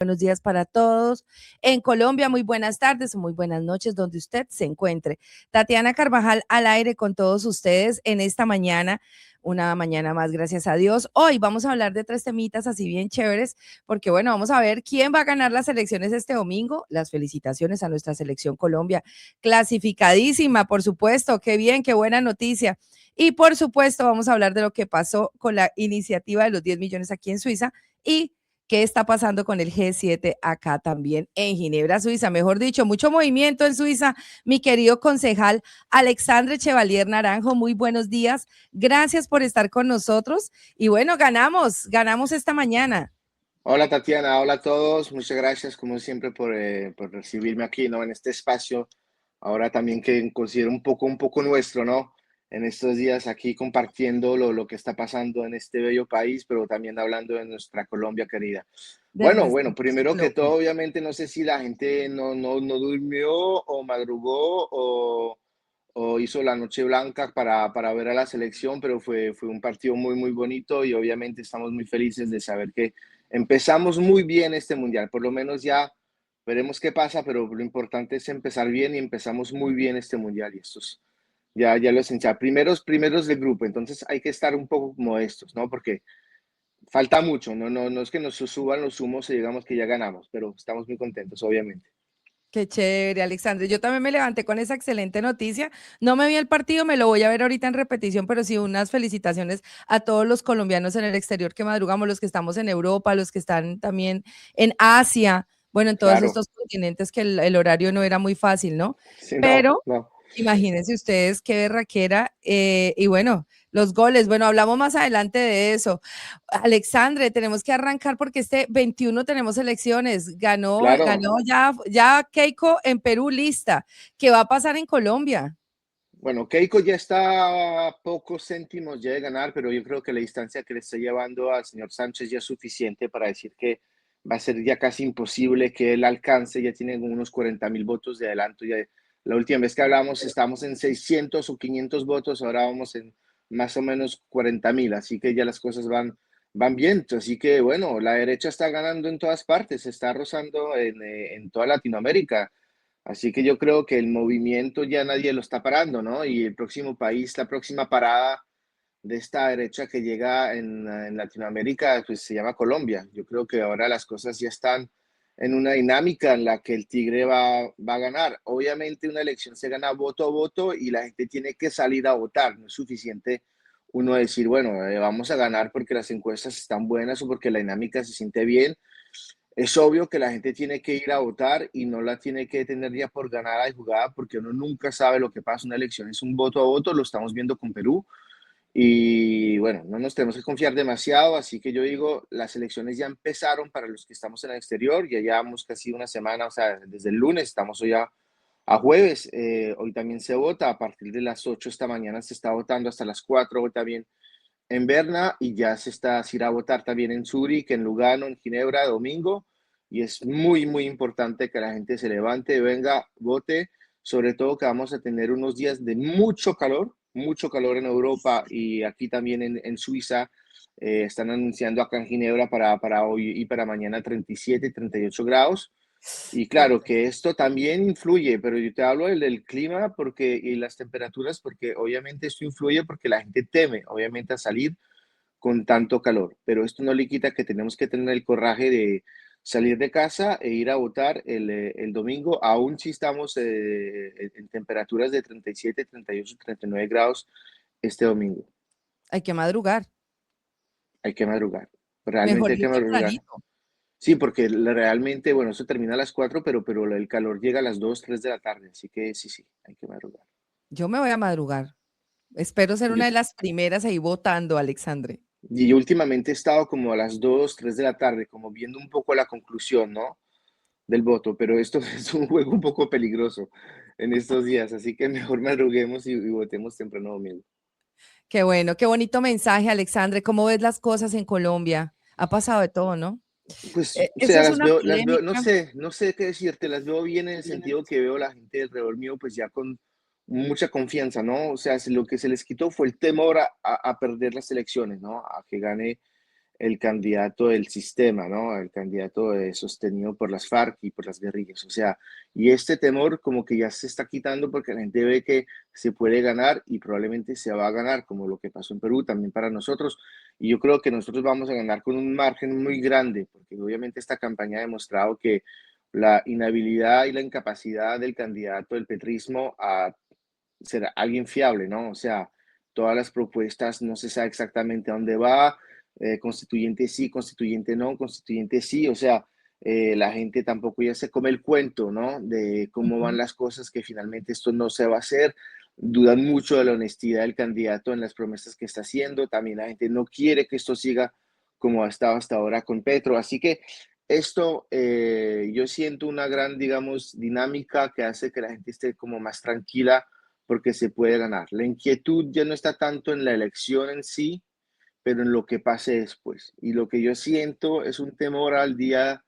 Buenos días para todos. En Colombia, muy buenas tardes o muy buenas noches, donde usted se encuentre. Tatiana Carvajal al aire con todos ustedes en esta mañana, una mañana más, gracias a Dios. Hoy vamos a hablar de tres temitas así bien chéveres, porque bueno, vamos a ver quién va a ganar las elecciones este domingo. Las felicitaciones a nuestra selección Colombia, clasificadísima, por supuesto. Qué bien, qué buena noticia. Y por supuesto, vamos a hablar de lo que pasó con la iniciativa de los 10 millones aquí en Suiza y qué está pasando con el G7 acá también en Ginebra, Suiza. Mejor dicho, mucho movimiento en Suiza. Mi querido concejal Alexandre Chevalier Naranjo, muy buenos días. Gracias por estar con nosotros. Y bueno, ganamos esta mañana. Hola Tatiana, hola a todos. Muchas gracias como siempre por recibirme aquí, ¿no? En este espacio. Ahora también que considero un poco nuestro, ¿no? En estos días aquí compartiendo lo que está pasando en este bello país, pero también hablando de nuestra Colombia querida. De Bueno, nuestra primero que todo, Colombia. obviamente no sé si la gente no durmió o madrugó o hizo la noche blanca para ver a la selección, pero fue un partido muy bonito y obviamente estamos muy felices de saber que empezamos muy bien este mundial. Por lo menos ya veremos qué pasa, pero lo importante es empezar bien y empezamos muy bien este mundial y estos ya lo esencial. Primeros del grupo, entonces hay que estar un poco modestos, ¿no? Porque falta mucho, no es que nos suban los humos y digamos que ya ganamos, pero estamos muy contentos, obviamente. Qué chévere, Alexandre. Yo también me levanté con esa excelente noticia. No me vi el partido, me lo voy a ver ahorita en repetición, pero sí unas felicitaciones a todos los colombianos en el exterior que madrugamos, los que estamos en Europa, los que están también en Asia, bueno, en todos Claro, estos continentes que el horario no era muy fácil, ¿no? sí, Pero no. imagínense ustedes qué berraquera. Y bueno, los goles, bueno, hablamos más adelante de eso. Alexandre, tenemos que arrancar porque este 21 tenemos elecciones. Claro. Ganó ya Keiko en Perú lista. ¿Qué va a pasar en Colombia? Bueno, Keiko ya está a pocos céntimos ya de ganar, pero yo creo que la distancia que le está llevando al señor Sánchez ya es suficiente para decir que va a ser ya casi imposible que él alcance, ya tiene unos 40.000 votos de adelanto. Ya, la última vez que hablamos estábamos en 600 o 500 votos, ahora vamos en más o menos 40.000, así que ya las cosas van bien. Así que bueno, la derecha está ganando en todas partes, está rozando en toda Latinoamérica. Así que yo creo que el movimiento ya nadie lo está parando, ¿no? Y el próximo país, la próxima parada de esta derecha que llega en Latinoamérica, pues se llama Colombia. Yo creo que ahora las cosas ya están en una dinámica en la que el Tigre va a ganar. Obviamente una elección se gana voto a voto y la gente tiene que salir a votar. No es suficiente uno decir, bueno, vamos a ganar porque las encuestas están buenas o porque la dinámica se siente bien. Es obvio que la gente tiene que ir a votar y no la tiene que tener ya por ganada y jugada porque uno nunca sabe lo que pasa en una elección. Es un voto a voto, lo estamos viendo con Perú y bueno, no nos tenemos que confiar demasiado, así que yo digo, las elecciones ya empezaron para los que estamos en el exterior, ya llevamos casi una semana, o sea, desde el lunes, estamos hoy a jueves, hoy también se vota, a partir de las 8 esta mañana se está votando hasta las 4 hoy también en Berna y ya se irá a votar también en Zúrich, en Lugano, en Ginebra, domingo. Y es muy importante que la gente se levante, venga, vote, sobre todo que vamos a tener unos días de mucho calor en Europa y aquí también en Suiza. Están anunciando acá en Ginebra para hoy y para mañana 37, 38 grados. Y claro que esto también influye, pero yo te hablo del clima porque, y las temperaturas porque obviamente esto influye porque la gente teme, obviamente, a salir con tanto calor. Pero esto no le quita que tenemos que tener el coraje de salir de casa e ir a votar el domingo, aún si estamos en temperaturas de 37, 38, 39 grados este domingo. Hay que madrugar, Hay que madrugar, mejor realmente hay ir que madrugar. tempranito. Sí, porque realmente, bueno, eso termina a las 4 pero el calor llega a las 2 3 de la tarde, así que sí, hay que madrugar. Yo me voy a madrugar. Espero ser Yo, una de las primeras ahí votando, Alexandre. y yo últimamente he estado como a las 2 3 de la tarde, como viendo un poco la conclusión, ¿no? Del voto, pero esto es un juego un poco peligroso en estos días, así que mejor madruguemos y votemos temprano domingo. Qué bueno, qué bonito mensaje, Alexandre. ¿Cómo ves las cosas en Colombia? Ha pasado de todo, ¿no? Pues, o Eso sea, es una las veo, polémica. no sé qué decirte, las veo bien en el sentido que veo a la gente alrededor mío, pues ya con mucha confianza, ¿no? O sea, lo que se les quitó fue el temor a perder las elecciones, ¿no? A que gane el candidato del sistema, ¿no? El candidato sostenido por las FARC y por las guerrillas. O sea, y este temor como que ya se está quitando porque la gente ve que se puede ganar y probablemente se va a ganar, como lo que pasó en Perú también para nosotros. Y yo creo que nosotros vamos a ganar con un margen muy grande, porque obviamente esta campaña ha demostrado que la inhabilidad y la incapacidad del candidato del petrismo a ser alguien fiable, ¿no? O sea, todas las propuestas no se sabe exactamente a dónde va, constituyente sí, constituyente no, constituyente sí, o sea, la gente tampoco ya se come el cuento, ¿no? De cómo van Ujú. las cosas, que finalmente esto no se va a hacer, dudan mucho de la honestidad del candidato en las promesas que está haciendo, también la gente no quiere que esto siga como ha estado hasta ahora con Petro, así que esto, yo siento una gran, digamos, dinámica que hace que la gente esté como más tranquila porque se puede ganar. La inquietud ya no está tanto en la elección en sí, pero en lo que pase después. Y lo que yo siento es un temor al día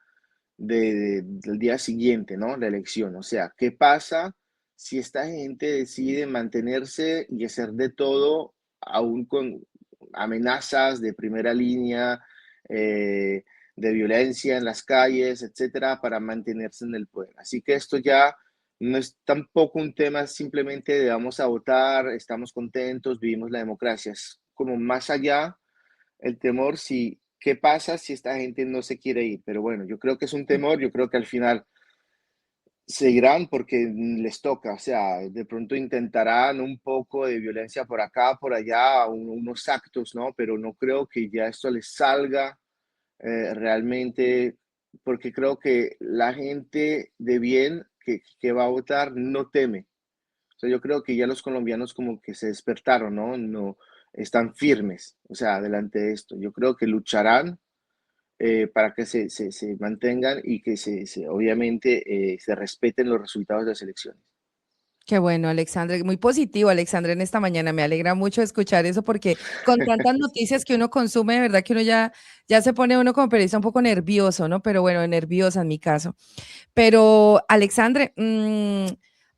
del día siguiente, ¿no? La elección. O sea, ¿qué pasa si esta gente decide mantenerse y hacer de todo, aún con amenazas de primera línea, de violencia en las calles, etcétera, para mantenerse en el poder? Así que esto ya no es tampoco un tema simplemente de vamos a votar, estamos contentos, vivimos la democracia. Es como más allá el temor si, ¿qué pasa si esta gente no se quiere ir? Pero bueno, yo creo que es un temor, yo creo que al final seguirán porque les toca, o sea, de pronto intentarán un poco de violencia por acá, por allá, unos actos, ¿no? Pero no creo que ya esto les salga realmente, porque creo que la gente de bien que va a votar no teme. O sea, yo creo que ya los colombianos como que se despertaron, ¿no? No están firmes, o sea, delante de esto. Yo creo que lucharán para que se mantengan y que obviamente se respeten los resultados de las elecciones. Qué bueno, Alexandre, muy positivo, Alexandre, en esta mañana. Me alegra mucho escuchar eso porque con tantas noticias que uno consume, de verdad que uno ya se pone uno como periodista un poco nervioso, ¿no? Pero bueno, nerviosa en mi caso. Pero, Alexandre,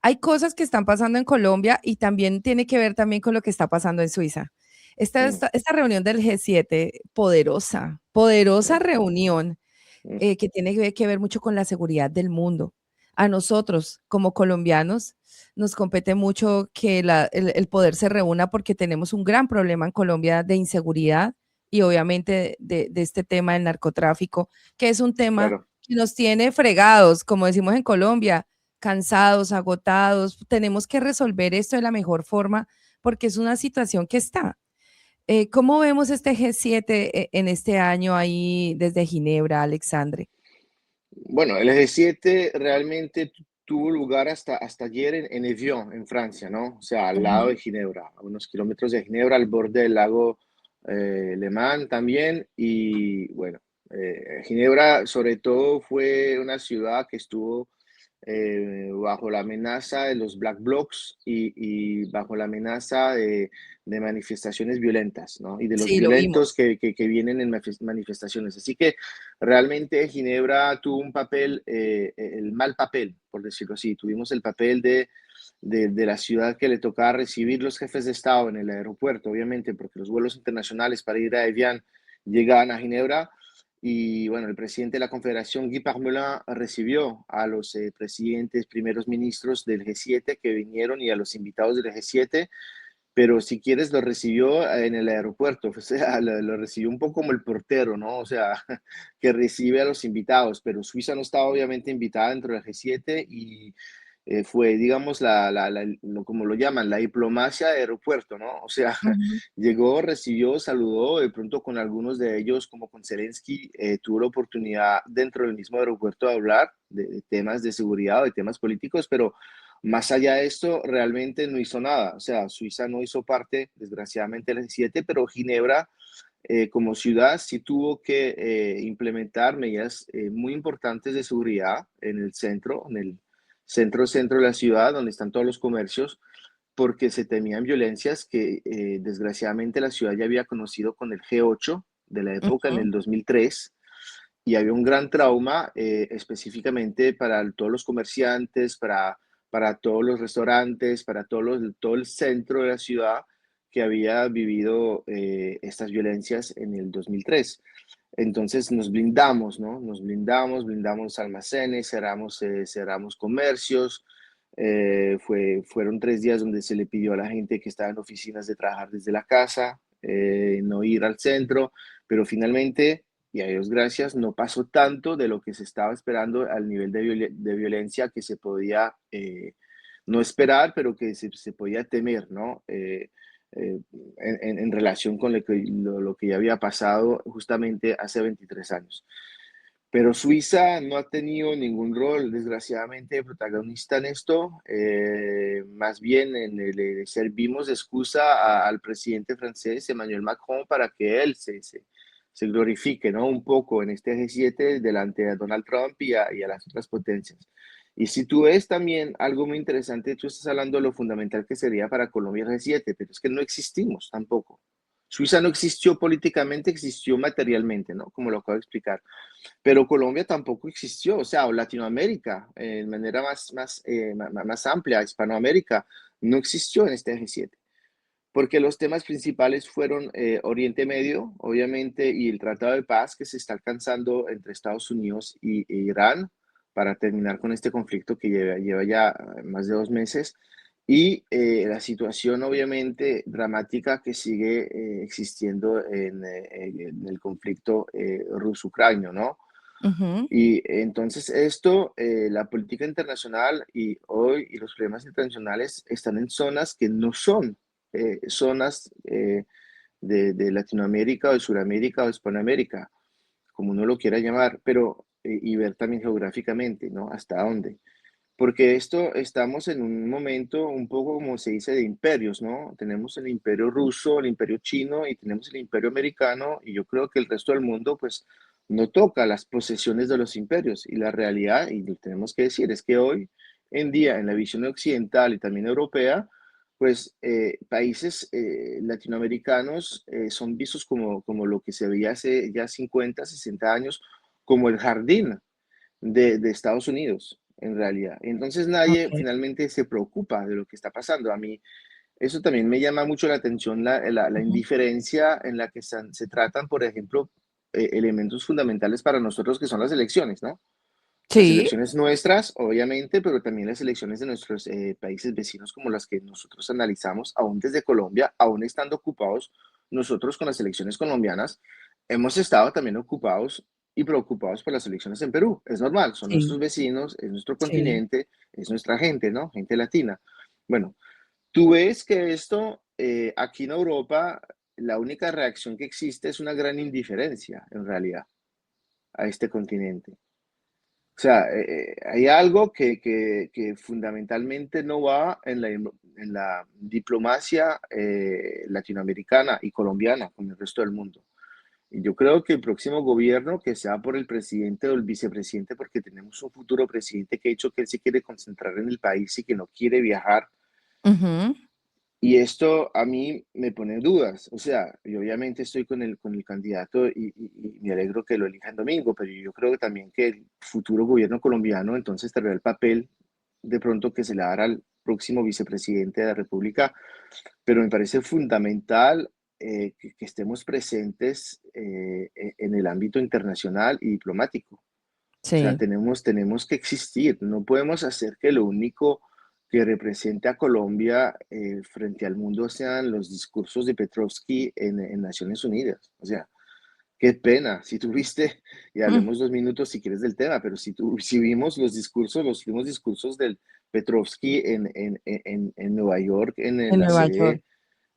hay cosas que están pasando en Colombia y también tiene que ver también con lo que está pasando en Suiza. Mm, Esta reunión del G7, poderosa, poderosa mm, reunión mm. que tiene que ver mucho con la seguridad del mundo. A nosotros, como colombianos, nos compete mucho que el poder se reúna porque tenemos un gran problema en Colombia de inseguridad y obviamente de este tema del narcotráfico, que es un tema Claro. que nos tiene fregados, como decimos en Colombia, cansados, agotados. Tenemos que resolver esto de la mejor forma porque es una situación que está. ¿Cómo vemos este G7 en este año ahí desde Ginebra, Alexandre? Bueno, el G7 realmente tuvo lugar hasta ayer en Evian, en Francia, ¿no? O sea, al lado Ujú. de Ginebra, a unos kilómetros de Ginebra, al borde del lago Le Mans también. Y bueno, Ginebra sobre todo fue una ciudad que estuvo bajo la amenaza de los Black Blocs y bajo la amenaza de manifestaciones violentas, ¿no? Y de los Sí, lo violentos vimos. que vienen en manifestaciones. Así que realmente Ginebra tuvo un papel, el mal papel, por decirlo así. Tuvimos el papel de la ciudad que le tocaba recibir los jefes de Estado en el aeropuerto, obviamente, porque los vuelos internacionales para ir a Evian llegaban a Ginebra. Y bueno, el presidente de la Confederación, Guy Parmelin, recibió a los presidentes, primeros ministros del G7 que vinieron y a los invitados del G7, pero si quieres lo recibió en el aeropuerto, o sea, lo recibió un poco como el portero, ¿no? O sea, que recibe a los invitados, pero Suiza no estaba obviamente invitada dentro del G7 y fue, digamos, como lo llaman, la diplomacia de aeropuerto, ¿no? O sea, Ujú. llegó, recibió, saludó, de pronto con algunos de ellos, como con Zelensky, tuvo la oportunidad dentro del mismo aeropuerto de hablar de temas de seguridad o de temas políticos, pero más allá de esto, realmente no hizo nada. O sea, Suiza no hizo parte, desgraciadamente, del G7, pero Ginebra, como ciudad, sí tuvo que implementar medidas muy importantes de seguridad en el centro, en el centro de la ciudad, donde están todos los comercios, porque se temían violencias que desgraciadamente la ciudad ya había conocido con el G8 de la época en Ujú. el 2003 y había un gran trauma específicamente para todos los comerciantes, para todos los restaurantes, para todo el centro de la ciudad, que había vivido estas violencias en el 2003. Entonces nos blindamos, ¿no? Nos blindamos almacenes, cerramos comercios. Fueron 3 días donde se le pidió a la gente que estaba en oficinas de trabajar desde la casa, no ir al centro, pero finalmente, y a Dios gracias, no pasó tanto de lo que se estaba esperando al nivel de violencia que se podía no esperar, pero que se podía temer, ¿no? En relación con lo que ya había pasado justamente hace 23 años. Pero Suiza no ha tenido ningún rol, desgraciadamente, de protagonista en esto. Más bien le servimos de excusa al presidente francés, Emmanuel Macron, para que él se glorifique, ¿no? Un poco en este G7 delante de Donald Trump y a las otras potencias. Y si tú ves también algo muy interesante, tú estás hablando de lo fundamental que sería para Colombia el G7, pero es que no existimos tampoco. Suiza no existió políticamente, existió materialmente, ¿no? Como lo acabo de explicar. Pero Colombia tampoco existió, o sea, o Latinoamérica, de manera más amplia, Hispanoamérica, no existió en este G7, porque los temas principales fueron Oriente Medio, obviamente, y el Tratado de Paz que se está alcanzando entre Estados Unidos e Irán para terminar con este conflicto que lleva ya más de 2 meses, y la situación, obviamente, dramática que sigue existiendo en el conflicto ruso-ucranio, ¿no? Ujú. Y entonces esto, la política internacional y hoy y los problemas internacionales están en zonas que no son zonas de Latinoamérica o de Sudamérica o de Hispanoamérica, como uno lo quiera llamar, pero y ver también geográficamente, ¿no? Hasta dónde. Porque esto estamos en un momento un poco como se dice de imperios, ¿no? Tenemos el imperio ruso, el imperio chino y tenemos el imperio americano y yo creo que el resto del mundo pues no toca las posesiones de los imperios y la realidad, y lo tenemos que decir, es que hoy en día en la visión occidental y también europea, pues países latinoamericanos son vistos como lo que se veía hace ya 50, 60 años, como el jardín de Estados Unidos, en realidad. Entonces nadie Ok. finalmente se preocupa de lo que está pasando. A mí eso también me llama mucho la atención, la Ujú. indiferencia en la que se tratan, por ejemplo, elementos fundamentales para nosotros que son las elecciones, ¿no? Las Sí. elecciones nuestras, obviamente, pero también las elecciones de nuestros países vecinos como las que nosotros analizamos, aún desde Colombia, aún estando ocupados nosotros con las elecciones colombianas, hemos estado también ocupados y preocupados por las elecciones en Perú. Es normal, son Sí, nuestros vecinos, es nuestro sí. continente, es nuestra gente, ¿no? Gente latina. Bueno, tú ves que esto aquí en Europa, la única reacción que existe es una gran indiferencia, en realidad, a este continente. O sea, hay algo que fundamentalmente no va en la diplomacia latinoamericana y colombiana con el resto del mundo. Y yo creo que el próximo gobierno, que sea por el presidente o el vicepresidente, porque tenemos un futuro presidente que ha dicho que él se quiere concentrar en el país y que no quiere viajar, Ujú. y esto a mí me pone dudas. O sea, yo obviamente estoy con el candidato y me alegro que lo elijan domingo, pero yo creo que también que el futuro gobierno colombiano entonces tendrá el papel de pronto que se le dará al próximo vicepresidente de la República, pero me parece fundamental que estemos presentes en el ámbito internacional y diplomático. O sea, Sí. tenemos que existir, no podemos hacer que lo único que represente a Colombia frente al mundo sean los discursos de Petrovsky en Naciones Unidas. O sea, qué pena, si tuviste, y Mm. hablemos 2 minutos si quieres del tema, pero si vimos los discursos, los últimos discursos del Petrovsky en Nueva York, En Nueva York.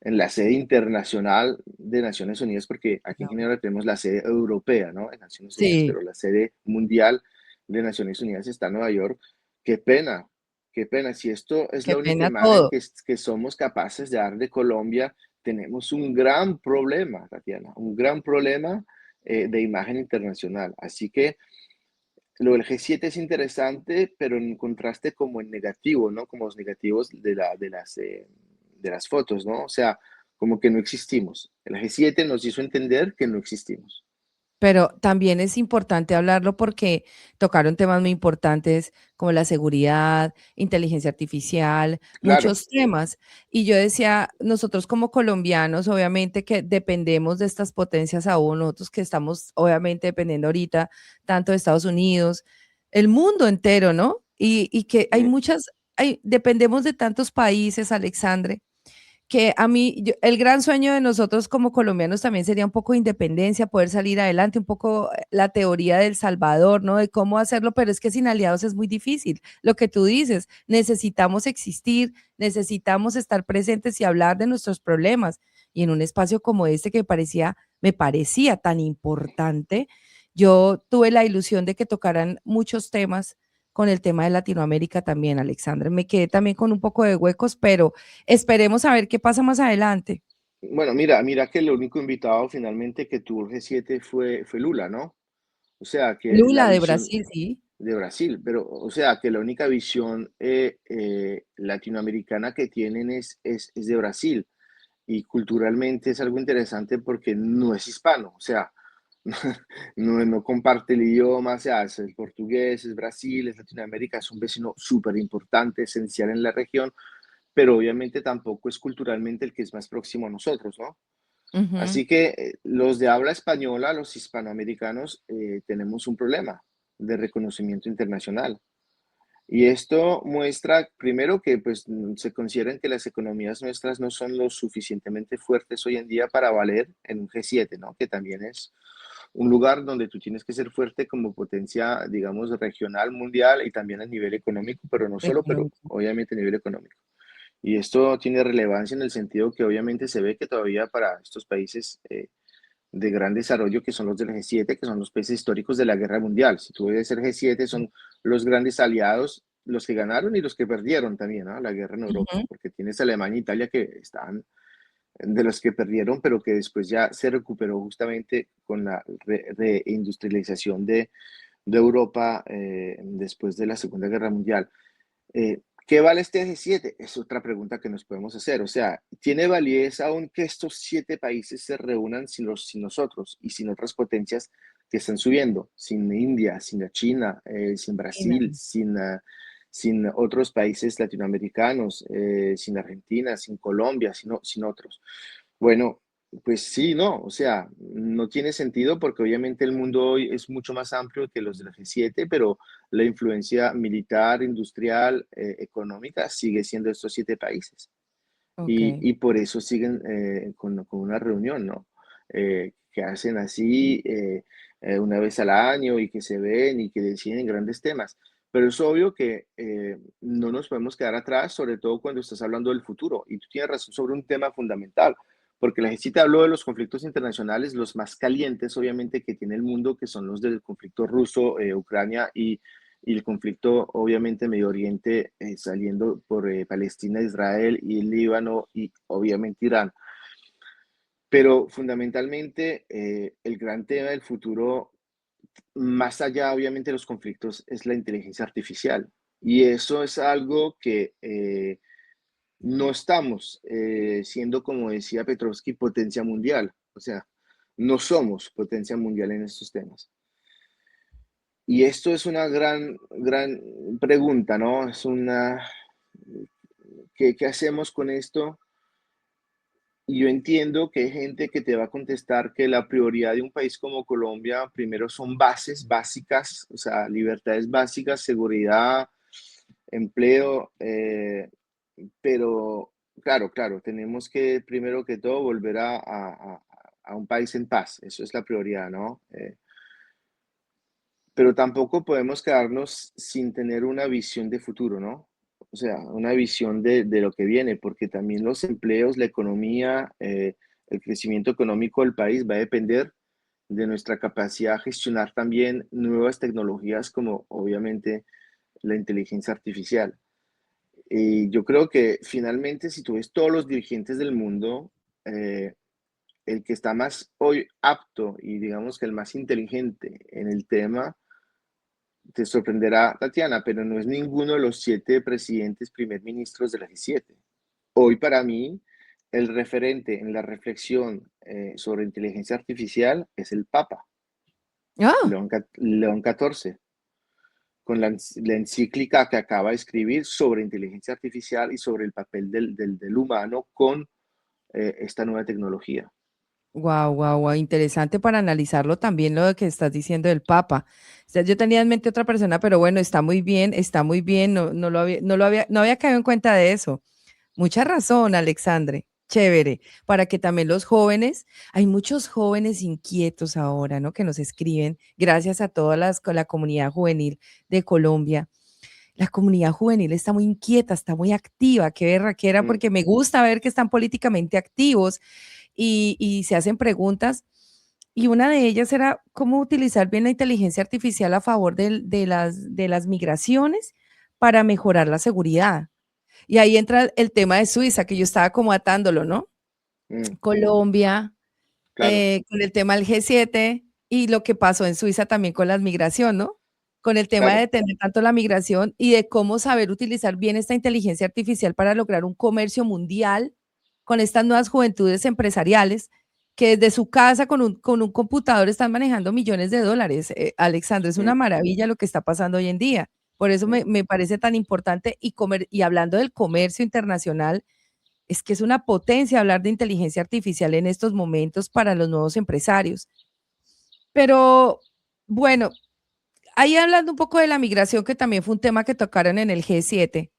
en la sede internacional de Naciones Unidas, porque aquí en general tenemos la sede europea, ¿no? En Naciones Unidas, Sí, pero la sede mundial de Naciones Unidas está en Nueva York. Qué pena. Si esto es qué la única pena imagen todo. que somos capaces de dar de Colombia, tenemos un gran problema, Tatiana, un gran problema de imagen internacional. Así que lo del G7 es interesante, pero en contraste como en negativo, ¿no? Como los negativos de las fotos, ¿no? O sea, como que no existimos. El G7 nos hizo entender que no existimos. Pero también es importante hablarlo porque tocaron temas muy importantes como la seguridad, inteligencia artificial, Claro, muchos temas. Y yo decía, nosotros como colombianos, obviamente que dependemos de estas potencias aún, nosotros que estamos obviamente dependiendo ahorita tanto de Estados Unidos, el mundo entero, ¿no? Y que hay sí, dependemos de tantos países, Alexandre, que a mí, el gran sueño de nosotros como colombianos también sería un poco de independencia, poder salir adelante, un poco la teoría del Salvador, ¿no? De cómo hacerlo, pero es que sin aliados es muy difícil. Lo que tú dices, necesitamos existir, necesitamos estar presentes y hablar de nuestros problemas. Y en un espacio como este que me parecía tan importante, yo tuve la ilusión de que tocaran muchos temas con el tema de Latinoamérica también, Alexandre. Me quedé también con un poco de huecos, pero esperemos a ver qué pasa más adelante. bueno, mira que el único invitado finalmente que tuvo el G7 fue Lula, ¿no? O sea, que la Lula de visión Brasil, sí. de Brasil, pero o sea, que la única visión latinoamericana que tienen es de Brasil y culturalmente es algo interesante porque no es hispano, o sea, no comparte el idioma, o sea, es el portugués, es Brasil, es Latinoamérica, es un vecino súper importante, esencial en la región, pero obviamente tampoco es culturalmente el que es más próximo a nosotros, ¿no? Ujú. Así que los de habla española, los hispanoamericanos, tenemos un problema de reconocimiento internacional. Y esto muestra, primero, que pues, se consideran que las economías nuestras no son lo suficientemente fuertes hoy en día para valer en un G7, ¿no? Que también es un lugar donde tú tienes que ser fuerte como potencia, digamos, regional, mundial y también a nivel económico, pero no solo, pero Económico. obviamente a nivel económico. Y esto tiene relevancia en el sentido que obviamente se ve que todavía para estos países de gran desarrollo, que son los del G7, que son los países históricos de la guerra mundial. Si tú ves el G7, son los grandes aliados, los que ganaron y los que perdieron también, ¿no? La guerra en Europa, Ujú, porque tienes Alemania e Italia que están de los que perdieron, pero que después ya se recuperó justamente con la reindustrialización de Europa después de la Segunda Guerra Mundial. ¿Qué vale este G7? Es otra pregunta que nos podemos hacer. O sea, ¿tiene validez aún que estos 7 países se reúnan sin nosotros y sin otras potencias que están subiendo? Sin India, sin la China, sin Brasil, China. sin otros países latinoamericanos, sin Argentina, sin Colombia, sin otros. Bueno, pues sí, no, o sea, no tiene sentido porque obviamente el mundo hoy es mucho más amplio que los del G7, pero la influencia militar, industrial, económica sigue siendo estos 7 países. Ok. Y por eso siguen con una reunión, ¿no? Que hacen así una vez al año y que se ven y que deciden grandes temas. Pero es obvio que no nos podemos quedar atrás, sobre todo cuando estás hablando del futuro. Y tú tienes razón sobre un tema fundamental, porque la gente habló de los conflictos internacionales, los más calientes, obviamente, que tiene el mundo, que son los del conflicto ruso, Ucrania y el conflicto, obviamente, Medio Oriente, saliendo por Palestina, Israel y el Líbano y obviamente Irán. Pero fundamentalmente, el gran tema del futuro, más allá, obviamente, de los conflictos, es la inteligencia artificial. Y eso es algo que no estamos siendo, como decía Petrovsky, potencia mundial. O sea, no somos potencia mundial en estos temas. Y esto es una gran pregunta, ¿no? ¿Qué hacemos con esto? Y yo entiendo que hay gente que te va a contestar que la prioridad de un país como Colombia, primero son bases básicas, o sea, libertades básicas, seguridad, empleo, pero claro, tenemos que primero que todo volver a un país en paz, eso es la prioridad, ¿no? Pero tampoco podemos quedarnos sin tener una visión de futuro, ¿no? O sea, una visión de lo que viene, porque también los empleos, la economía, el crecimiento económico del país va a depender de nuestra capacidad de gestionar también nuevas tecnologías como obviamente la inteligencia artificial. Y yo creo que finalmente, si tú ves todos los dirigentes del mundo, el que está más hoy apto y digamos que el más inteligente en el tema, te sorprenderá, Tatiana, pero no es ninguno de los 7 presidentes, primer ministros de la G7. Hoy para mí, el referente en la reflexión sobre inteligencia artificial es el Papa. Ah, León XIV, con la encíclica que acaba de escribir sobre inteligencia artificial y sobre el papel del humano con esta nueva tecnología. wow, wow, wow, interesante para analizarlo también lo que estás diciendo del Papa. O sea, yo tenía en mente otra persona, pero bueno, está muy bien, no había caído en cuenta de eso. Mucha razón, Alexandre. Chévere, para que también los jóvenes, hay muchos jóvenes inquietos ahora, ¿no? Que nos escriben, gracias a toda la comunidad juvenil de Colombia. La comunidad juvenil está muy inquieta, está muy activa, qué berraquera, Mm, porque me gusta ver que están políticamente activos y se hacen preguntas. Y una de ellas era cómo utilizar bien la inteligencia artificial a favor de las migraciones para mejorar la seguridad. Y ahí entra el tema de Suiza, que yo estaba como atándolo, ¿no? mm, Colombia, claro, con el tema del G7 y lo que pasó en Suiza también con la migración, ¿no? Con el tema de claro. detener tanto la migración y de cómo saber utilizar bien esta inteligencia artificial para lograr un comercio mundial con estas nuevas juventudes empresariales que desde su casa con un computador están manejando millones de dólares. Alexandre, es una Mm, maravilla lo que está pasando hoy en día. Por eso mm. me parece tan importante y hablando del comercio internacional, es que es una potencia hablar de inteligencia artificial en estos momentos para los nuevos empresarios. Pero bueno, ahí hablando un poco de la migración, que también fue un tema que tocaron en el G7,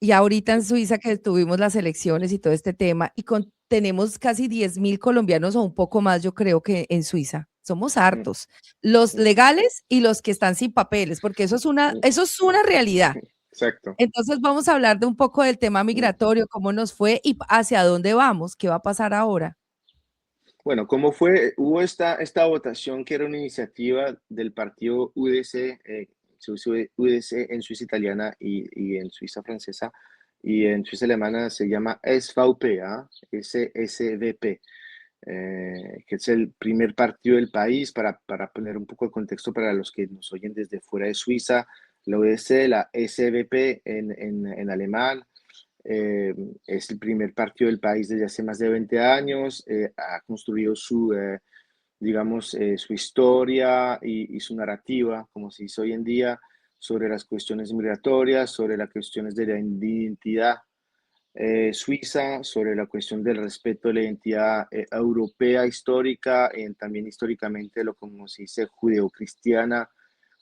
y ahorita en Suiza que tuvimos las elecciones y todo este tema, tenemos casi 10.000 colombianos o un poco más, yo creo que en Suiza. Somos Mm, hartos, los mm, legales y los que están sin papeles, porque mm. eso es una realidad. Exacto. Entonces vamos a hablar de un poco del tema Mm. migratorio, cómo nos fue y hacia dónde vamos, qué va a pasar ahora. Bueno, ¿cómo fue? Hubo esta votación que era una iniciativa del partido UDC, UDC en Suiza italiana y en Suiza francesa, y en Suiza alemana se llama SVP, ¿ah? SSVP, que es el primer partido del país, para poner un poco de contexto para los que nos oyen desde fuera de Suiza, la UDC, la SVP en alemán. eh, es el primer partido del país desde hace más de 20 años, ha construido digamos, su historia y su narrativa, como se dice hoy en día, sobre las cuestiones migratorias, sobre las cuestiones de la identidad suiza, sobre la cuestión del respeto de la identidad europea histórica, y también históricamente lo como se dice judeocristiana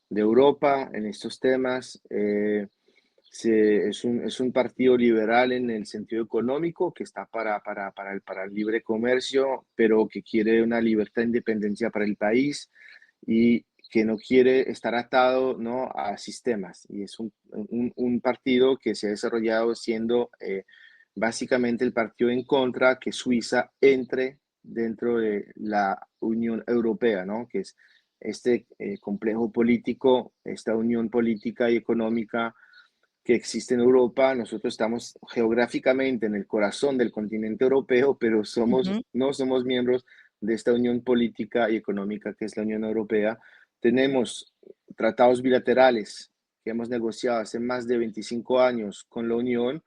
de Europa en estos temas. Es un partido liberal en el sentido económico, que está para el libre comercio, pero que quiere una libertad e independencia para el país y que no quiere estar atado, ¿no?, a sistemas. Y es un partido que se ha desarrollado siendo básicamente el partido en contra que Suiza entre dentro de la Unión Europea, ¿no?, que es este complejo político, esta unión política y económica que existe en Europa. Nosotros estamos geográficamente en el corazón del continente europeo, pero Ujú, no somos miembros de esta unión política y económica que es la Unión Europea. Tenemos tratados bilaterales que hemos negociado hace más de 25 años con la Unión,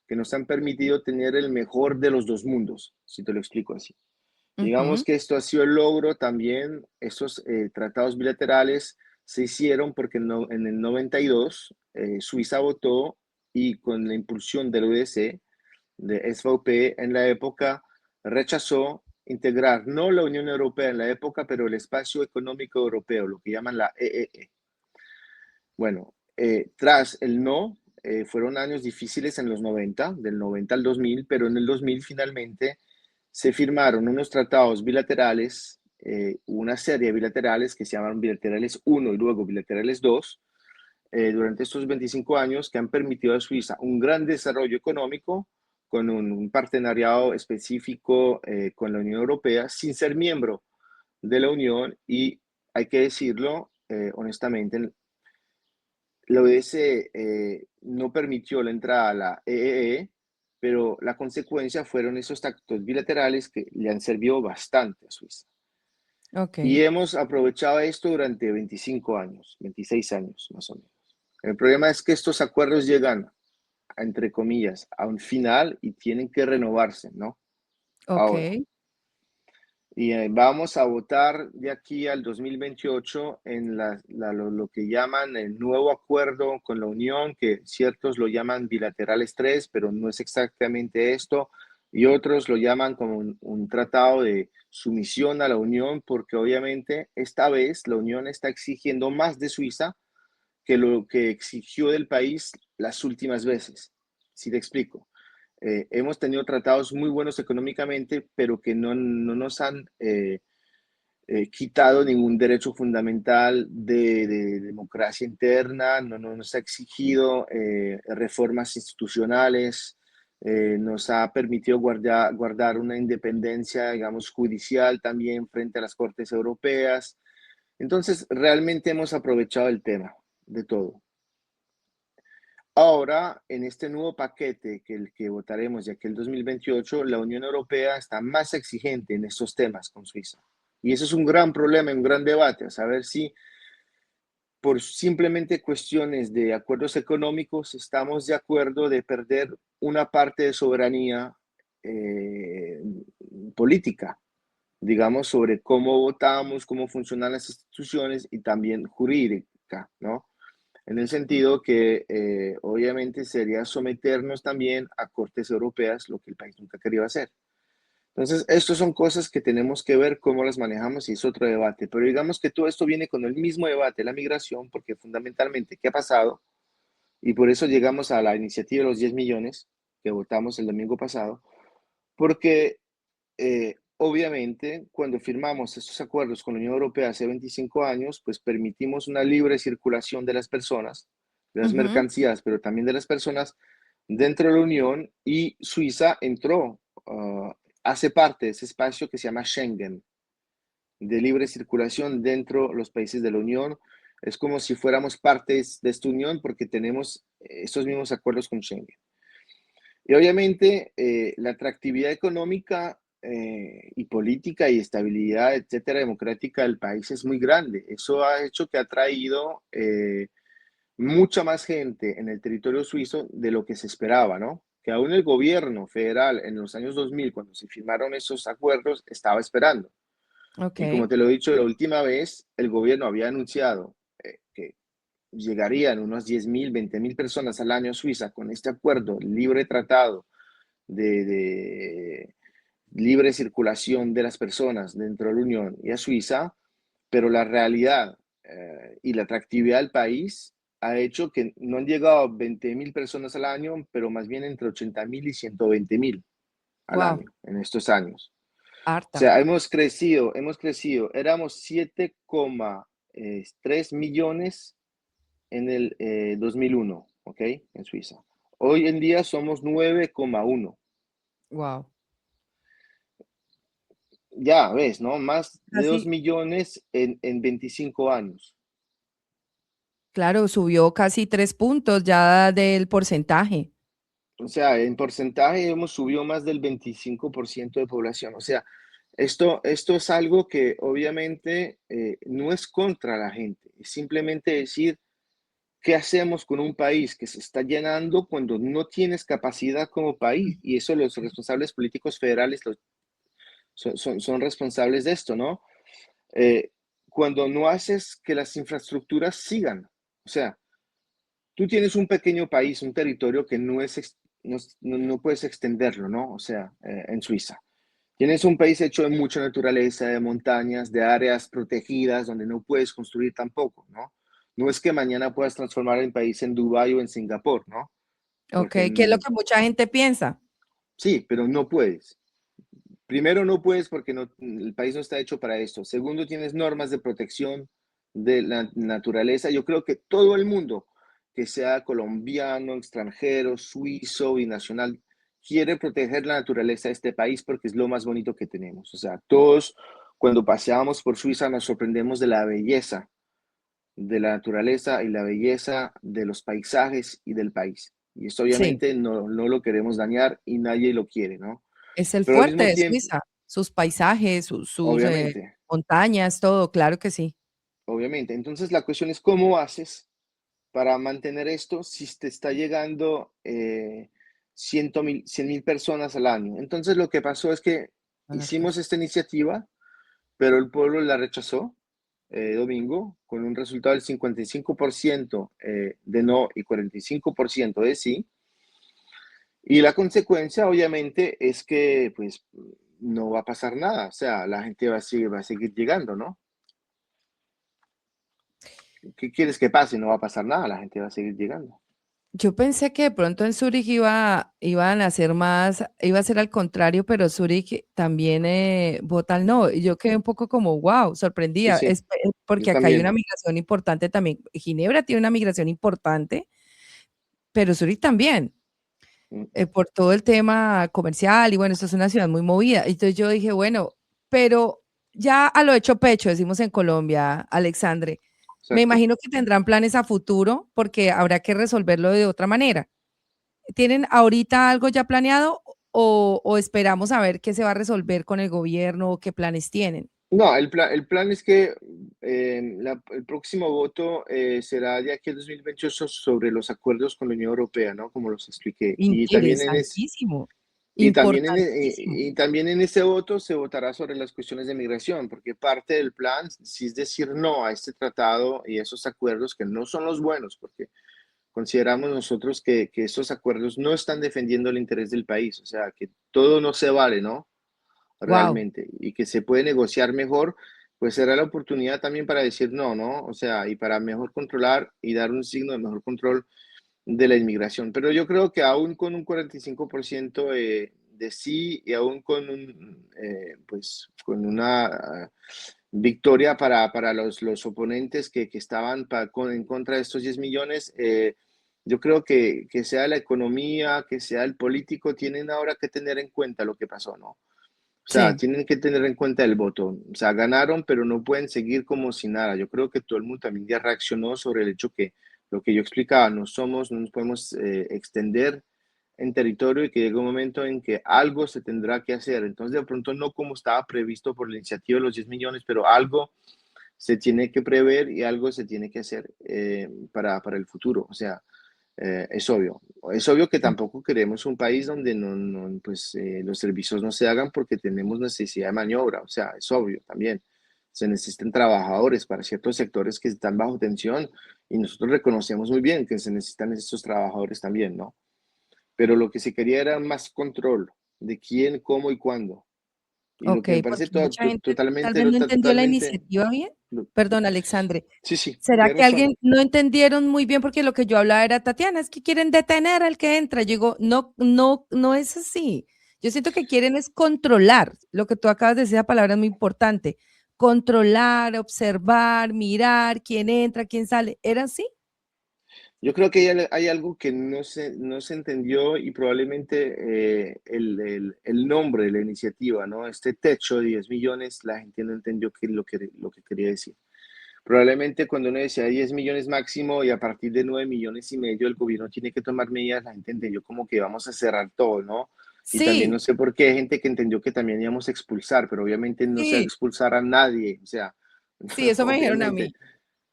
que nos han permitido tener el mejor de los dos mundos, si te lo explico así. Digamos ujú, que esto ha sido el logro también. Estos tratados bilaterales se hicieron porque en el 92 Suiza votó, y con la impulsión del UDC, de SVP en la época, rechazó integrar no la Unión Europea en la época, pero el espacio económico europeo, lo que llaman la EEE. Bueno, tras el no, fueron años difíciles en los 90, del 90 al 2000, pero en el 2000 finalmente se firmaron unos tratados bilaterales, una serie de bilaterales que se llamaron bilaterales uno y luego bilaterales 2, durante estos 25 años, que han permitido a Suiza un gran desarrollo económico con un partenariado específico con la Unión Europea, sin ser miembro de la Unión. Y hay que decirlo honestamente, la ODS no permitió la entrada a la EEE, pero la consecuencia fueron esos tratados bilaterales que le han servido bastante a Suiza. Y ok. hemos aprovechado esto durante 25 años, 26 años más o menos. El problema es que estos acuerdos llegan, entre comillas, a un final y tienen que renovarse, ¿no? Ahora, Ok. Y vamos a votar de aquí al 2028 en lo que llaman el nuevo acuerdo con la Unión, que ciertos lo llaman bilaterales 3, pero no es exactamente esto, y otros lo llaman como un tratado de sumisión a la Unión, porque obviamente esta vez la Unión está exigiendo más de Suiza que lo que exigió del país las últimas veces. Si te explico. Hemos tenido tratados muy buenos económicamente, pero que no nos han quitado ningún derecho fundamental de democracia interna, no nos ha exigido reformas institucionales, nos ha permitido guardar una independencia, digamos, judicial también frente a las Cortes Europeas. Entonces, realmente hemos aprovechado el tema de todo. Ahora, en este nuevo paquete que el que votaremos de aquí el 2028, la Unión Europea está más exigente en estos temas con Suiza. Y eso es un gran problema, un gran debate, a saber si por simplemente cuestiones de acuerdos económicos estamos de acuerdo de perder una parte de soberanía eh, política, digamos, sobre cómo votamos, cómo funcionan las instituciones y también jurídica, ¿no? En el sentido que obviamente sería someternos también a cortes europeas, lo que el país nunca quería hacer. Entonces, estas son cosas que tenemos que ver cómo las manejamos y es otro debate. Pero digamos que todo esto viene con el mismo debate, la migración, porque fundamentalmente, ¿qué ha pasado? Y por eso llegamos a la iniciativa de los 10 millones que votamos el domingo pasado, porque obviamente cuando firmamos estos acuerdos con la Unión Europea hace 25 años, pues permitimos una libre circulación de las personas, de las Ujú. mercancías, pero también de las personas dentro de la Unión y Suiza entró, hace parte de ese espacio que se llama Schengen, de libre circulación dentro de los países de la Unión. Es como si fuéramos partes de esta unión porque tenemos estos mismos acuerdos con Schengen. Y obviamente la atractividad económica y política y estabilidad, etcétera, democrática del país es muy grande. Eso ha hecho que ha traído mucha más gente en el territorio suizo de lo que se esperaba, ¿no? Que aún el gobierno federal en los años 2000, cuando se firmaron esos acuerdos, estaba esperando. Y Ok. como te lo he dicho la última vez, el gobierno había anunciado que llegarían unos 10.000, 20.000 personas al año a Suiza con este acuerdo libre tratado de libre circulación de las personas dentro de la Unión y a Suiza, pero la realidad y la atractividad del país ha hecho que no han llegado 20.000 personas al año, pero más bien entre 80.000 y 120.000 al Wow, año en estos años. O harta. sea, hemos crecido, éramos 7,3 millones en el 2001, ¿ok? En Suiza. Hoy en día somos 9,1. Wow. Ya ves, ¿no? Más de 2 Casi, millones en 25 años. claro, subió casi 3 puntos ya del porcentaje. O sea, en porcentaje hemos subido más del 25% de población. O sea, esto es algo que obviamente no es contra la gente, es simplemente decir, ¿qué hacemos con un país que se está llenando cuando no tienes capacidad como país? Y eso los responsables políticos federales son responsables de esto, ¿no? Eh, cuando no haces que las infraestructuras sigan. O sea, tú tienes un pequeño país, un territorio que no puedes extenderlo, ¿no? O sea, en Suiza. Tienes un país hecho de mucha naturaleza, de montañas, de áreas protegidas, donde no puedes construir tampoco, ¿no? No es que mañana puedas transformar el país en Dubái o en Singapur, ¿no? Ok, Porque ¿qué es lo que mucha gente piensa? sí, pero no puedes. Primero, no puedes porque el país no está hecho para esto. Segundo, tienes normas de protección de la naturaleza. Yo creo que todo el mundo, que sea colombiano, extranjero, suizo, binacional, quiere proteger la naturaleza de este país porque es lo más bonito que tenemos. O sea, todos cuando paseamos por Suiza nos sorprendemos de la belleza de la naturaleza y la belleza de los paisajes y del país. Y esto Sí, obviamente no lo queremos dañar y nadie lo quiere, ¿no? es el Pero al fuerte mismo de tiempo, Suiza, sus paisajes, sus obviamente, montañas, todo, claro que sí. obviamente. Entonces la cuestión es cómo haces para mantener esto si te está llegando 100.000 personas al año. Entonces lo que pasó es que Son hicimos hartas. esta iniciativa pero el pueblo la rechazó domingo con un resultado del 55% de no y 45% de sí. Y la consecuencia, obviamente, es que pues no va a pasar nada, o sea, la gente va a seguir llegando, ¿no? ¿Qué quieres que pase? No va a pasar nada, la gente va a seguir llegando. Yo pensé que de pronto en Zúrich iban a hacer más, iba a ser al contrario, pero Zúrich también vota al no. Y yo quedé un poco como, wow, Sí, sorprendida, sí, yo porque acá hay una también. migración importante también. Ginebra tiene una migración importante, pero Zúrich también, Mm. por todo el tema comercial. Y bueno, esto es una ciudad muy movida. Entonces yo dije, bueno, pero ya a lo hecho pecho, decimos en Colombia, Alexandre. Me Exacto. imagino que tendrán planes a futuro porque habrá que resolverlo de otra manera. ¿Tienen ahorita algo ya planeado o esperamos a ver qué se va a resolver con el gobierno o qué planes tienen? No, el plan es que el próximo voto será de aquí al 2028 sobre los acuerdos con la Unión Europea, ¿no? Como los expliqué. Interesantísimo, Y también importantísimo. y también en ese voto se votará sobre las cuestiones de migración, porque parte del plan sí es decir no a este tratado y a esos acuerdos que no son los buenos, porque consideramos nosotros que esos acuerdos no están defendiendo el interés del país, o sea, que todo no se vale, ¿no? Wow, Realmente, y que se puede negociar mejor, pues será la oportunidad también para decir no, ¿no? O sea, y para mejor controlar y dar un signo de mejor control de la inmigración. Pero yo creo que aún con un 45% de sí y aún con pues, con una victoria para los oponentes que estaban en contra de estos 10 millones, yo creo que sea la economía, que sea el político, tienen ahora que tener en cuenta lo que pasó, ¿no? O sea, sí, tienen que tener en cuenta el voto. O sea, ganaron, pero no pueden seguir como si nada. Yo creo que todo el mundo también ya reaccionó sobre el hecho que lo que yo explicaba, no nos podemos extender en territorio y que llega un momento en que algo se tendrá que hacer. Entonces, de pronto, no como estaba previsto por la iniciativa de los 10 millones, pero algo se tiene que prever y algo se tiene que hacer para el futuro. O sea, es obvio. Es obvio que sí, tampoco queremos un país donde pues, los servicios no se hagan porque tenemos necesidad de maniobra. O sea, es obvio también. Se necesitan trabajadores para ciertos sectores que están bajo tensión y nosotros reconocemos muy bien que se necesitan estos trabajadores también, ¿no? Pero lo que se quería era más control de quién, cómo y cuándo. Y lo que me okey, parece porque mucha gente tal totalmente, vez no entendió la totalmente, iniciativa bien. lo- Perdón, Alexandre, sí, sí, ¿será tienes que razón. alguien no entendieron muy bien? Porque lo que yo hablaba era, Tatiana, es que quieren detener al que entra. Yo digo, no, no, no es así. Yo siento que quieren es controlar. Lo que tú acabas de decir, la palabra es muy importante. Controlar, observar, mirar quién entra, quién sale. ¿Era así? Yo creo que hay algo que no se entendió y probablemente el nombre de la iniciativa, ¿no? Este techo de 10 millones, la gente no entendió lo que quería decir. Probablemente cuando uno decía 10 millones máximo y a partir de 9 millones y medio el gobierno tiene que tomar medidas, la gente entendió como que vamos a cerrar todo, ¿no? Y también no Sí, sé por qué hay gente que entendió que también íbamos a expulsar, pero obviamente no se va a sí, expulsar a nadie, o sea, sí, eso me dijeron a obviamente mí.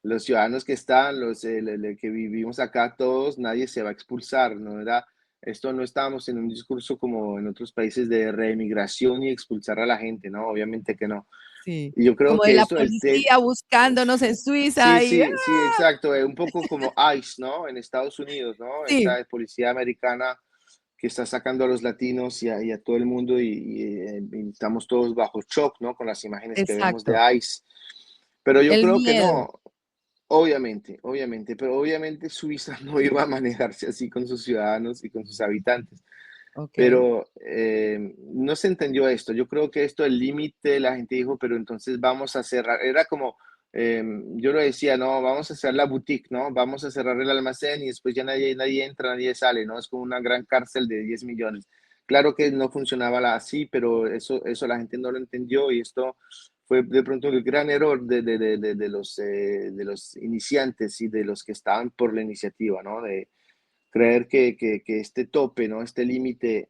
los ciudadanos que están, que vivimos acá todos, nadie se va a expulsar, no era, esto no estábamos en un discurso como en otros países de reemigración y expulsar a la gente, no, obviamente que no. Sí, Y yo creo como de que la esto policía buscándonos en sí, Suiza y sí, sí, exacto, un poco como ICE, ¿no? En Estados Unidos, ¿no? sí, Esta policía americana que está sacando a los latinos y a todo el mundo y estamos todos bajo shock, ¿no? Con las imágenes que vemos de exacto. ICE. Pero yo El creo que miedo. no, obviamente, obviamente, pero obviamente Suiza no iba a manejarse así con sus ciudadanos y con sus habitantes. Okey. Pero no se entendió esto. Yo creo que esto, el límite, la gente dijo, pero entonces vamos a cerrar. Era como, yo lo decía, no, vamos a cerrar la boutique, ¿no? Vamos a cerrar el almacén y después ya nadie entra, nadie sale, ¿no? Es como una gran cárcel de 10 millones. Claro que no funcionaba así, pero eso la gente no lo entendió y esto fue de pronto el gran error de los iniciantes y de los que estaban por la iniciativa, ¿no? De creer que este tope, ¿no? Este límite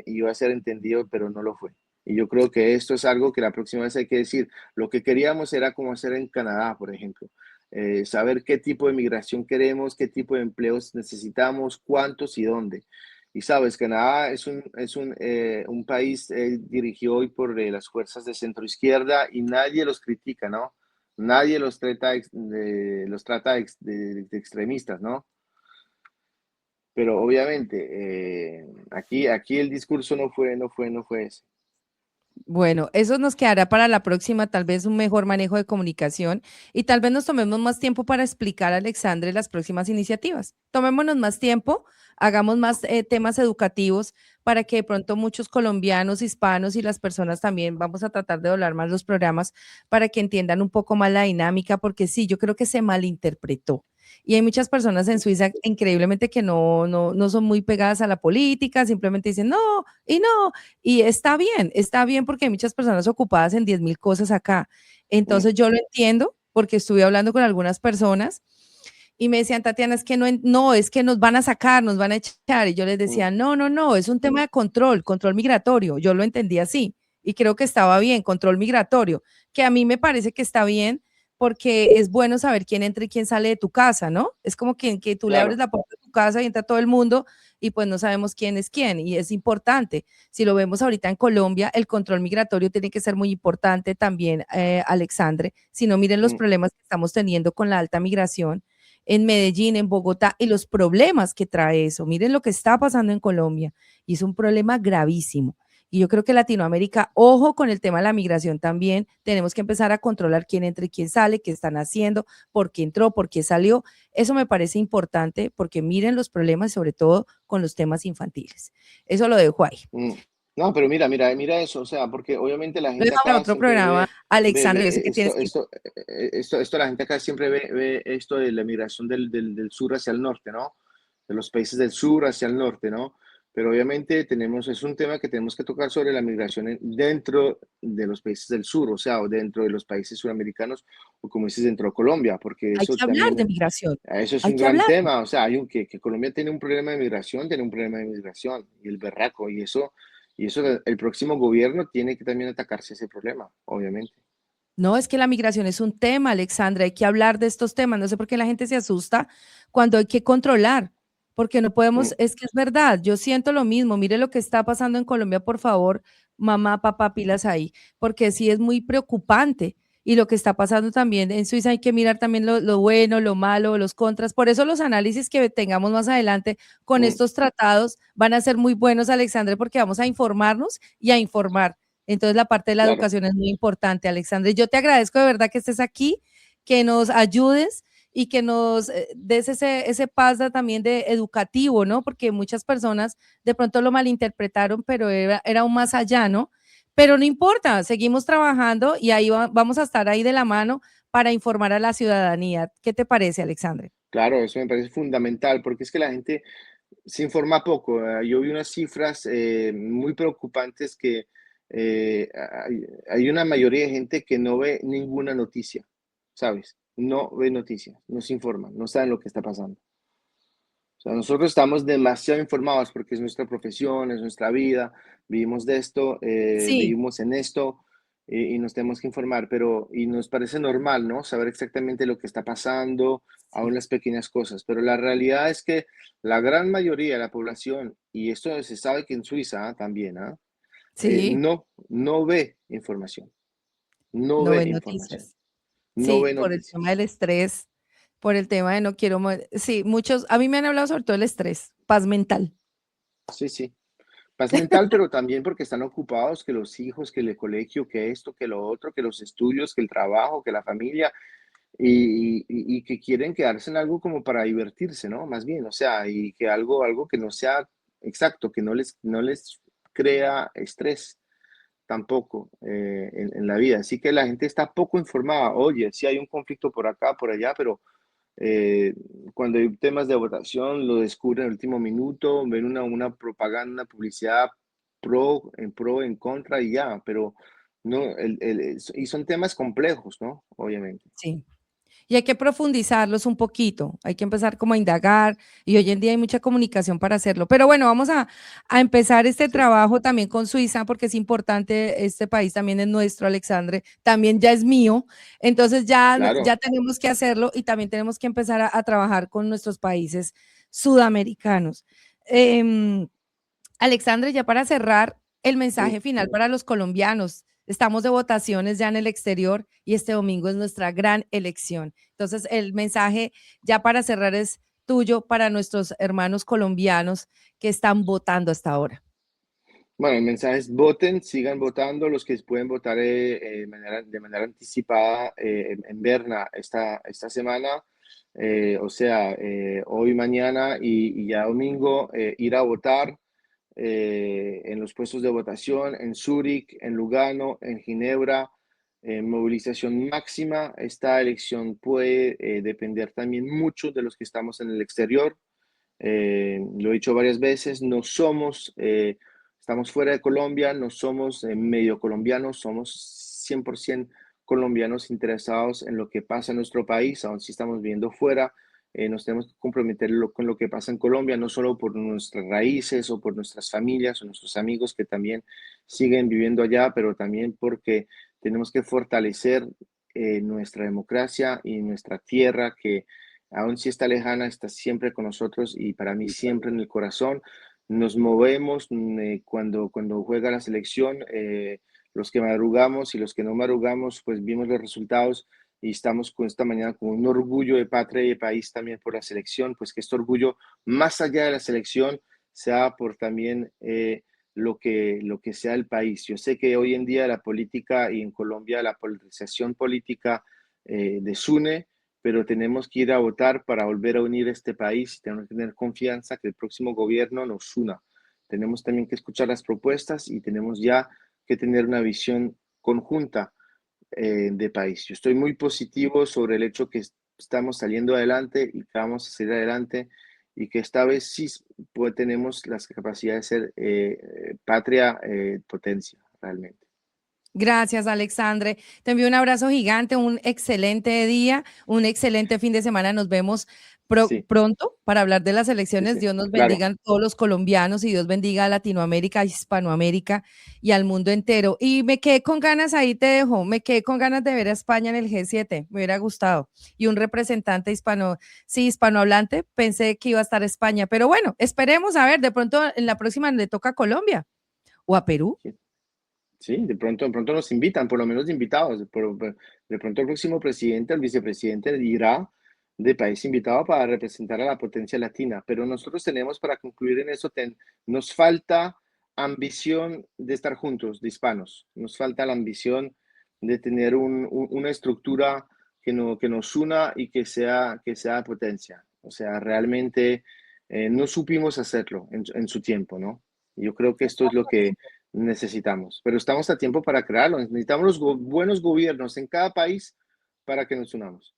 iba a ser entendido, pero no lo fue. Y yo creo que esto es algo que la próxima vez hay que decir. Lo que queríamos era como hacer en Canadá, por ejemplo. Saber qué tipo de migración queremos, qué tipo de empleos necesitamos, cuántos y dónde. Y sabes, Canadá un país dirigido hoy por las fuerzas de centro izquierda y nadie los critica, ¿no? Nadie los trata de extremistas, ¿no? Pero obviamente aquí el discurso no fue ese. Bueno, eso nos quedará para la próxima, tal vez un mejor manejo de comunicación y tal vez nos tomemos más tiempo para explicar a Alexandre las próximas iniciativas. Tomémonos más tiempo, hagamos más temas educativos para que de pronto muchos colombianos, hispanos y las personas también vamos a tratar de doblar más los programas para que entiendan un poco más la dinámica, porque sí, yo creo que se malinterpretó. Y hay muchas personas en Suiza increíblemente que no son muy pegadas a la política, simplemente dicen no y no, y está bien porque hay muchas personas ocupadas en 10.000 cosas acá. Mm, Entonces yo lo entiendo porque estuve hablando con algunas personas y me decían, Tatiana, es que no, es que nos van a sacar, nos van a echar. Y yo les mm, decía, no, es un tema de control migratorio. Yo lo entendí así y creo que estaba bien, control migratorio, que a mí me parece que está bien porque es bueno saber quién entra y quién sale de tu casa, ¿no? Es como que tú le abres claro. la puerta de tu casa y entra todo el mundo y pues no sabemos quién es quién y es importante. Si lo vemos ahorita en Colombia, el control migratorio tiene que ser muy importante también, Alexandre. Si no, miren los Mm. problemas que estamos teniendo con la alta migración en Medellín, en Bogotá, y los problemas que trae eso. Miren lo que está pasando en Colombia, y es un problema gravísimo. Y yo creo que Latinoamérica, ojo con el tema de la migración también, tenemos que empezar a controlar quién entra y quién sale, qué están haciendo, por qué entró, por qué salió. Eso me parece importante porque miren los problemas, sobre todo con los temas infantiles. Eso lo dejo ahí. Mm. No, pero mira eso, o sea, porque obviamente la Lo gente dejo para acá otro siempre programa. ve Alexandre, yo sé que tienes que... la gente acá siempre ve esto de la migración del sur hacia el norte, ¿no? De los países del sur hacia el norte, ¿no? Pero obviamente es un tema que tenemos que tocar sobre la migración dentro de los países del sur, o sea, o dentro de los países suramericanos, o como dices, dentro de Colombia, porque Hay eso que hablar también, de migración. eso es Hay un que gran hablar. tema, o sea, que Colombia tiene un problema de migración, tiene un problema de migración, y el berraco, y eso el próximo gobierno tiene que también atacarse ese problema, obviamente. No, es que la migración es un tema, Alexandra, hay que hablar de estos temas. No sé por qué la gente se asusta cuando hay que controlar, porque no podemos, Mm, es que es verdad, yo siento lo mismo. Mire lo que está pasando en Colombia, por favor, mamá, papá, pilas ahí, porque sí es muy preocupante. Y lo que está pasando también en Suiza hay que mirar también lo bueno, lo malo, los contras. Por eso los análisis que tengamos más adelante con mm, estos tratados van a ser muy buenos, Alexandre, porque vamos a informarnos y a informar. Entonces, la parte de la claro. educación es muy importante, Alexandre. Yo te agradezco de verdad que estés aquí, que nos ayudes y que nos des ese paz también de educativo, ¿no? Porque muchas personas de pronto lo malinterpretaron, pero era aún más allá, ¿no? Pero no importa, seguimos trabajando y ahí vamos a estar ahí de la mano para informar a la ciudadanía. ¿Qué te parece, Alexandre? Claro, eso me parece fundamental, porque es que la gente se informa poco. Yo vi unas cifras muy preocupantes que hay una mayoría de gente que no ve ninguna noticia, ¿sabes? No ve noticias, no se informan, no saben lo que está pasando. O sea, nosotros estamos demasiado informados porque es nuestra profesión, es nuestra vida, vivimos de esto, Sí, vivimos en esto y nos tenemos que informar, y nos parece normal, ¿no? Saber exactamente lo que está pasando, aún sí, las pequeñas cosas, pero la realidad es que la gran mayoría de la población, y esto se sabe que en Suiza también, sí, no ve información, no no ve ven información, noticias. no Sí, ve por el tema del noticias. estrés, por el tema de no quiero, sí, muchos, a mí me han hablado sobre todo el estrés, paz mental. Sí, sí. Paz mental, pero también porque están ocupados, que los hijos, que el colegio, que esto, que lo otro, que los estudios, que el trabajo, que la familia, y que quieren quedarse en algo como para divertirse, ¿no? Más bien, o sea, y que algo que no sea exacto, que no les crea estrés tampoco en la vida. Así que la gente está poco informada. Oye, sí hay un conflicto por acá, por allá, pero eh, cuando hay temas de votación, lo descubren en el último minuto, ven una propaganda, una publicidad pro, en contra y ya, pero no, y son temas complejos, ¿no? Obviamente. Sí. Y hay que profundizarlos un poquito, hay que empezar como a indagar y hoy en día hay mucha comunicación para hacerlo. Pero bueno, vamos a empezar este Sí, trabajo también con Suiza porque es importante, este país también es nuestro, Alexandre, también ya es mío, entonces ya claro, tenemos que hacerlo y también tenemos que empezar a trabajar con nuestros países sudamericanos. Alexandre, ya para cerrar, el Sí. mensaje final para los colombianos. Estamos de votaciones ya en el exterior y este domingo es nuestra gran elección. Entonces, el mensaje ya para cerrar es tuyo para nuestros hermanos colombianos que están votando hasta ahora. Bueno, el mensaje es voten, sigan votando, los que pueden votar de manera anticipada en Berna esta semana, o sea, hoy, mañana y ya domingo, ir a votar en los puestos de votación, en Zúrich, en Lugano, en Ginebra, movilización máxima. Esta elección puede depender también mucho de los que estamos en el exterior. Lo he dicho varias veces, no somos, estamos fuera de Colombia, no somos medio colombianos, somos 100% colombianos interesados en lo que pasa en nuestro país, aun si estamos viviendo fuera, nos tenemos que comprometer con lo que pasa en Colombia, no solo por nuestras raíces o por nuestras familias o nuestros amigos que también siguen viviendo allá, pero también porque tenemos que fortalecer nuestra democracia y nuestra tierra que aún si está lejana, está siempre con nosotros y para mí siempre en el corazón. Nos movemos cuando juega la selección, los que madrugamos y los que no madrugamos, pues vimos los resultados y estamos con esta mañana con un orgullo de patria y de país también por la selección, pues que este orgullo, más allá de la selección, sea por también lo que sea el país. Yo sé que hoy en día la política y en Colombia la polarización política desune, pero tenemos que ir a votar para volver a unir este país y tenemos que tener confianza que el próximo gobierno nos una. Tenemos también que escuchar las propuestas y tenemos ya que tener una visión conjunta de país. Yo estoy muy positivo sobre el hecho que estamos saliendo adelante y que vamos a salir adelante y que esta vez sí pues, tenemos las capacidades de ser patria potencia realmente. Gracias, Alexandre. Te envío un abrazo gigante, un excelente día, un excelente fin de semana. Nos vemos Sí, pronto para hablar de las sí, elecciones. sí, Dios nos claro. bendiga a todos los colombianos y Dios bendiga a Latinoamérica, Hispanoamérica y al mundo entero. Y me quedé con ganas, ahí te dejo, me quedé con ganas de ver a España en el G7. Me hubiera gustado. Y un representante hispano, sí, hispanohablante, pensé que iba a estar España. Pero bueno, esperemos a ver, de pronto en la próxima le toca a Colombia o a Perú. Sí. Sí, de pronto nos invitan, por lo menos de invitados. De pronto el próximo presidente, el vicepresidente irá de país invitado para representar a la potencia latina. Pero nosotros tenemos, para concluir en eso, nos falta ambición de estar juntos, de hispanos. Nos falta la ambición de tener una estructura que nos una y que sea potencia. O sea, realmente no supimos hacerlo en su tiempo, ¿no? Yo creo que esto es lo que necesitamos, pero estamos a tiempo para crearlo. Necesitamos buenos gobiernos en cada país para que nos unamos.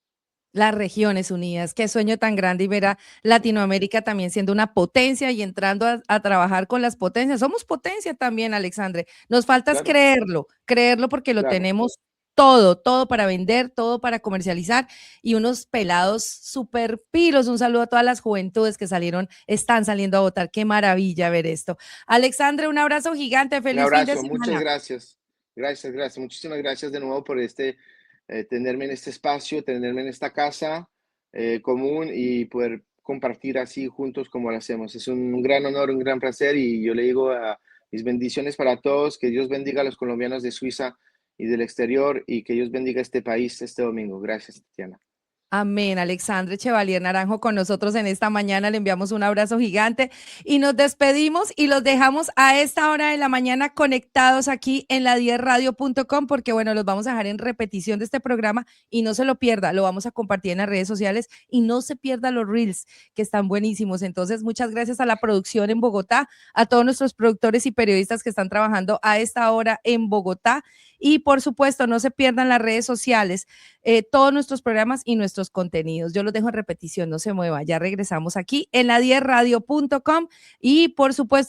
Las regiones unidas, qué sueño tan grande y ver a Latinoamérica también siendo una potencia y entrando a trabajar con las potencias. Somos potencia también, Alexandre. Nos falta es Claro, creerlo, creerlo porque lo claro. tenemos todo, todo para vender, todo para comercializar y unos pelados súper pilos. Un saludo a todas las juventudes que salieron, están saliendo a votar. Qué maravilla ver esto. Alexandre, un abrazo gigante, Un feliz fin de abrazo, muchas semana. gracias. Gracias, gracias. Muchísimas gracias de nuevo por tenerme en este espacio, tenerme en esta casa común y poder compartir así juntos como lo hacemos. Es un gran honor, un gran placer y yo le digo a mis bendiciones para todos, que Dios bendiga a los colombianos de Suiza y del exterior y que Dios bendiga este país este domingo. Gracias, Tatiana. Amén, Alexandre Chevalier Naranjo con nosotros en esta mañana. Le enviamos un abrazo gigante y nos despedimos y los dejamos a esta hora de la mañana conectados aquí en la 10radio.com porque bueno, los vamos a dejar en repetición de este programa y no se lo pierda, lo vamos a compartir en las redes sociales y no se pierda los reels que están buenísimos. Entonces, muchas gracias a la producción en Bogotá, a todos nuestros productores y periodistas que están trabajando a esta hora en Bogotá y por supuesto, no se pierdan las redes sociales, todos nuestros programas y nuestros contenidos. Yo los dejo en repetición, no se mueva. Ya regresamos aquí en la 10radio.com y por supuesto